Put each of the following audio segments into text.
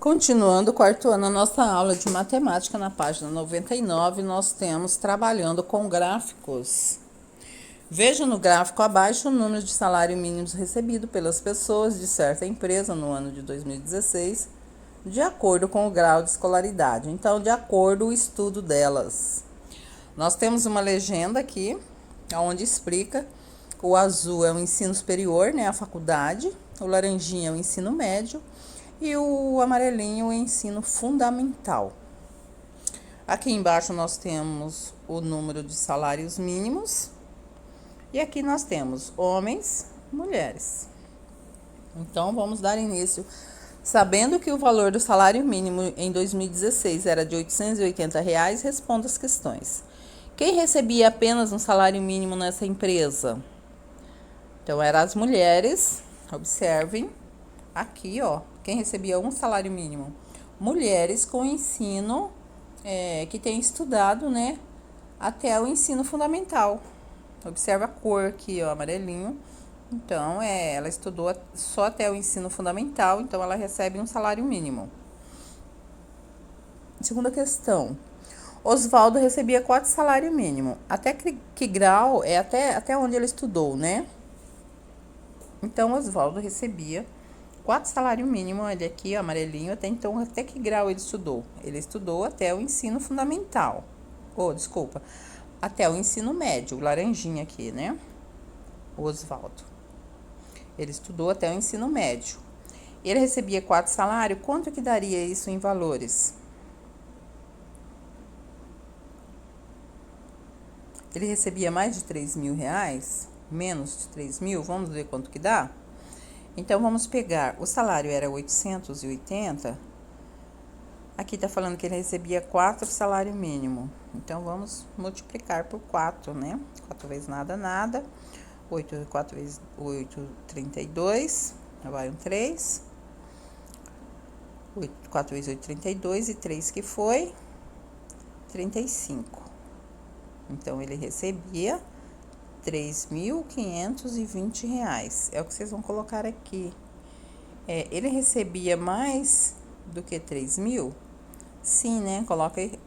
Continuando o quarto ano, a nossa aula de matemática, na página 99, nós temos trabalhando com gráficos. Veja no gráfico abaixo o número de salário mínimos recebido pelas pessoas de certa empresa no ano de 2016, de acordo com o grau de escolaridade. Então, de acordo com o estudo delas. Nós temos uma legenda aqui, onde explica: o azul é o ensino superior, né, a faculdade, o laranjinha é o ensino médio e o amarelinho o ensino fundamental. Aqui embaixo nós temos o número de salários mínimos e aqui nós temos homens, mulheres. Então vamos dar início. Sabendo que o valor do salário mínimo em 2016 era de R$ 880, responda as questões. Quem recebia apenas um salário mínimo nessa empresa? Então, eram as mulheres. Observem aqui, ó, quem recebia um salário mínimo. Mulheres com ensino, que tem estudado, né, até o ensino fundamental. Observa a cor aqui, ó, amarelinho. Então, ela estudou só até o ensino fundamental, então ela recebe um salário mínimo. Segunda questão. Oswaldo recebia 4 salário mínimo. Até que grau? É até onde ele estudou, né? Então, Oswaldo recebia 4 salário mínimo, ele aqui, ó, amarelinho, até que grau ele estudou? Ele estudou até o ensino fundamental. Até o ensino médio, laranjinha aqui, né? O Oswaldo. Ele estudou até o ensino médio. Ele recebia 4 salários, quanto que daria isso em valores? Ele recebia mais de R$ 3.000? Menos de 3.000? Vamos ver quanto que dá? Então, vamos pegar, o salário era 880, aqui tá falando que ele recebia 4 salário mínimo. Então, vamos multiplicar por 4, né? 4 vezes nada, nada. 4 vezes 8, 32, vai um 3. 4 vezes 8, 32, e 3 que foi 35. Então, ele recebia R$ 3.520. É o que vocês vão colocar aqui. Ele recebia mais do que 3.000? Sim, né? Coloque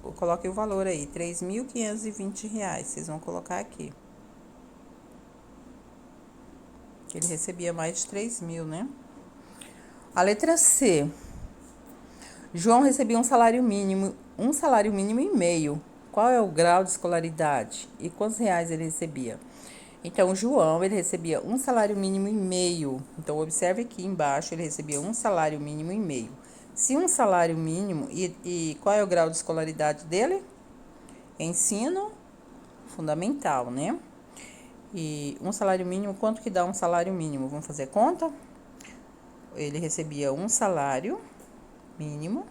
o valor aí, R$ 3.520. Vocês vão colocar aqui. Ele recebia mais de 3.000, né? A letra C. João recebia um salário mínimo e meio. Qual é o grau de escolaridade? E quantos reais ele recebia? Então, o João, ele recebia um salário mínimo e meio. Então, observe aqui embaixo, ele recebia um salário mínimo e meio. Se um salário mínimo, e qual é o grau de escolaridade dele? Ensino fundamental, né? E um salário mínimo, quanto que dá um salário mínimo? Vamos fazer conta? Ele recebia um salário mínimo.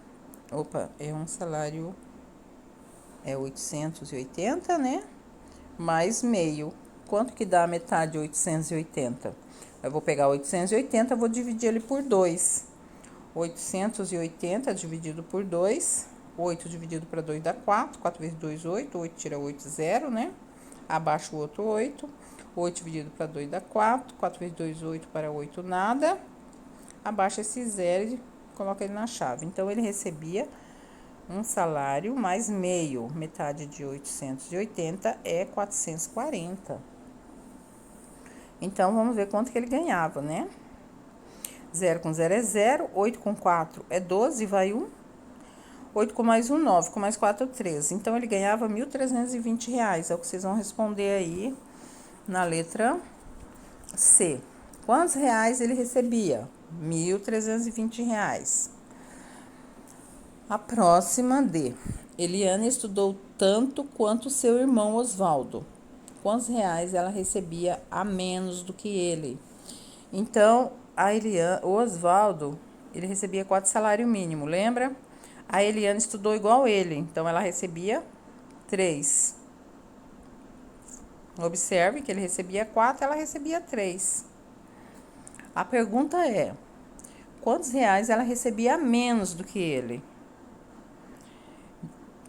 É 880, né? Mais meio. Quanto que dá a metade de 880? Eu vou pegar 880, vou dividir ele por 2. 880 dividido por 2. 8 dividido para 2 dá 4. 4 vezes 2, 8. 8 tira 8, 0, né? Abaixo o outro 8. 8 dividido para 2 dá 4. 4 vezes 2, 8, para 8, nada. Abaixa esse 0 e coloca ele na chave. Então, ele recebia um salário mais meio. Metade de 880 é 440. Então, vamos ver quanto que ele ganhava, né? 0 com 0 é 0. 8 com 4 é 12, vai 1. 8 com mais 1, 9. Com mais 4, 13. Então, ele ganhava R$ 1.320. É o que vocês vão responder aí na letra C. Quantos reais ele recebia? R$ 1.320. A próxima D. Eliane estudou tanto quanto seu irmão Oswaldo. Quantos reais ela recebia a menos do que ele? Então, o Oswaldo, ele recebia 4 salário mínimo, lembra? A Eliane estudou igual ele, então ela recebia 3. Observe que ele recebia 4, ela recebia 3. A pergunta é: quantos reais ela recebia a menos do que ele?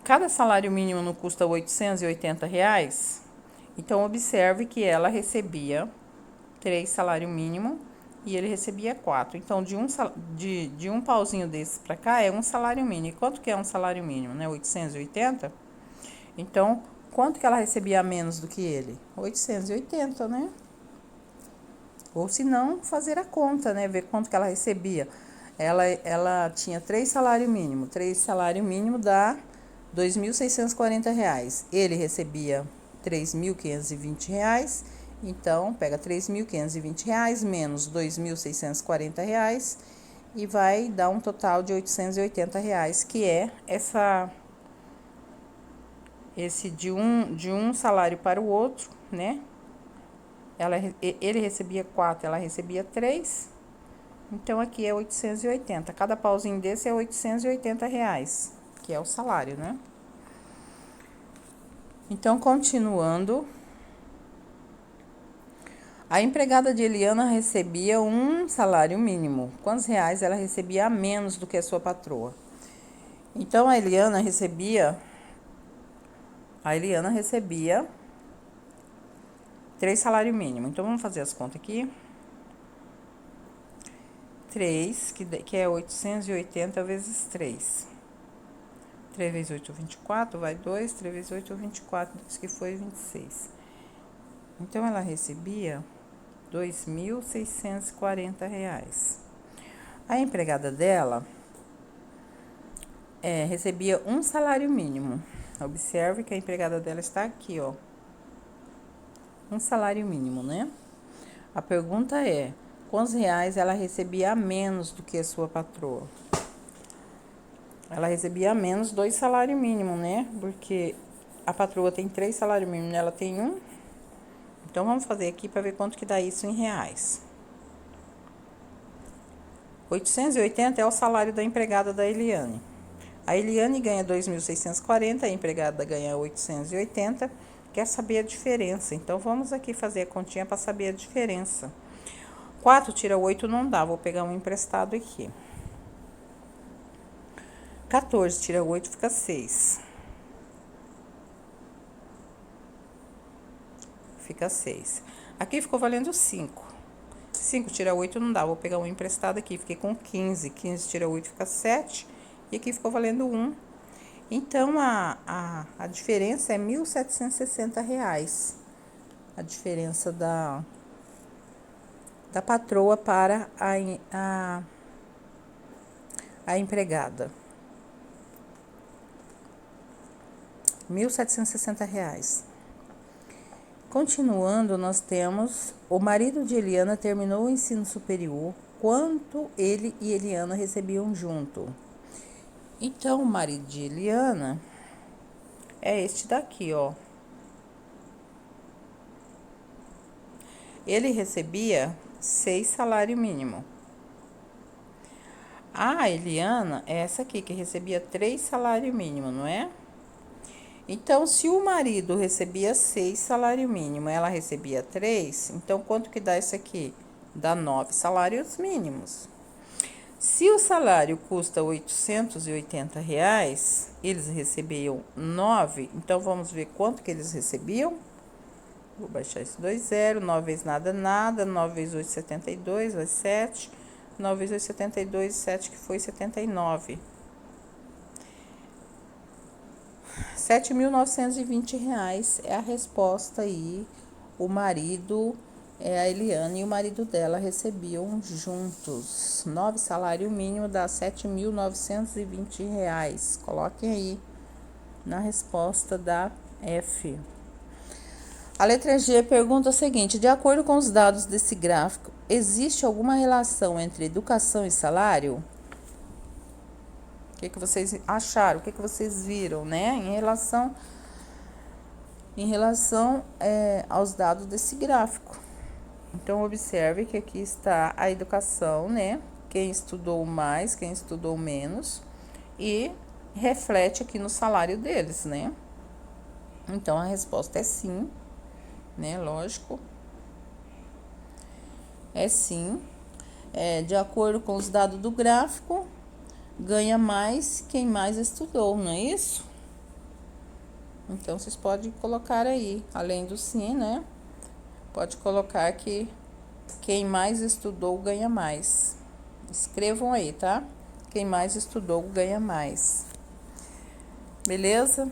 Cada salário mínimo não custa R$ 880? Então, observe que ela recebia 3 salário mínimo e ele recebia 4. Então, de um pauzinho desse para cá é um salário mínimo. E quanto que é um salário mínimo, né? 880? Então, quanto que ela recebia a menos do que ele? 880, né? Ou se não, fazer a conta, né? Ver quanto que ela recebia. Ela tinha 3 salários mínimos. 3 salário mínimo dá R$ 2.640. Ele recebia R$ 3.520. Então, pega R$ 3.520 menos R$ 2.640 e vai dar um total de R$ 880, que é esse de um salário para o outro, né? Ele recebia 4, ela recebia 3. Então, aqui é 880. Cada pauzinho desse é R$ 880, que é o salário, né? Então, continuando. A empregada de Eliana recebia um salário mínimo. Quantos reais ela recebia a menos do que a sua patroa? Então, a Eliana recebia 3 salários mínimos. Então, vamos fazer as contas aqui. 3, que é 880 vezes 3. 3 vezes 8, 24, vai 2. 3 vezes 8, 24, isso que foi 26. Então, ela recebia R$ 2.640. A empregada dela recebia um salário mínimo. Observe que a empregada dela está aqui, ó. Um salário mínimo, né? A pergunta é: quantos reais ela recebia a menos do que a sua patroa? Ela recebia a menos 2 salários mínimos, né? Porque a patroa tem 3 salários mínimos, ela tem 1. Então, vamos fazer aqui para ver quanto que dá isso em reais. 880 é o salário da empregada da Eliane. A Eliane ganha 2.640, a empregada ganha 880. Quer saber a diferença? Então, vamos aqui fazer a continha para saber a diferença. 4 tira 8 não dá, vou pegar um emprestado aqui. 14 tira 8 fica 6. Fica 6. Aqui ficou valendo 5. 5 tira 8 não dá, vou pegar um emprestado aqui. Fiquei com 15. 15 tira 8 fica 7. E aqui ficou valendo 1. Então, a diferença é R$ 1.760. A diferença da patroa para a empregada. R$ 1.760. Continuando, nós temos o marido de Eliana terminou o ensino superior. Quanto ele e Eliana recebiam junto? Então, o marido de Eliana é este daqui, ó. Ele recebia 6 salários mínimos. A Eliana é essa aqui, que recebia 3 salários mínimos, não é? Então, se o marido recebia 6 salários mínimos, ela recebia 3, então quanto que dá isso aqui? Dá 9 salários mínimos. Se o salário custa R$ 880, eles recebiam 9, então vamos ver quanto que eles recebiam. Vou baixar esse 2 0, 9 vezes nada, nada, 9 vezes 8, 72, vai 7, 9 vezes 8, 72, 7 que foi 79. R$ 7.920 é a resposta aí. O marido, a Eliane e o marido dela recebiam juntos. 9 salário mínimo dá R$ 7.920. Coloquem aí na resposta da F. A letra G pergunta o seguinte: de acordo com os dados desse gráfico, existe alguma relação entre educação e salário? O que vocês acharam? O que vocês viram, né? Em relação aos dados desse gráfico. Então, observe que aqui está a educação, né? Quem estudou mais, quem estudou menos. E reflete aqui no salário deles, né? Então, a resposta é sim, né? Lógico. É sim. De acordo com os dados do gráfico, ganha mais quem mais estudou, não é isso? Então, vocês podem colocar aí, além do sim, né? Pode colocar que Quem mais estudou ganha mais. Escrevam aí, tá? Quem mais estudou ganha mais. Beleza?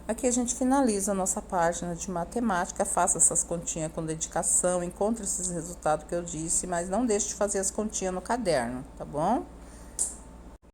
Aqui a gente finaliza a nossa página de matemática. Faça essas continhas com dedicação, encontre esses resultados que eu disse, mas não deixe de fazer as continhas no caderno, tá bom?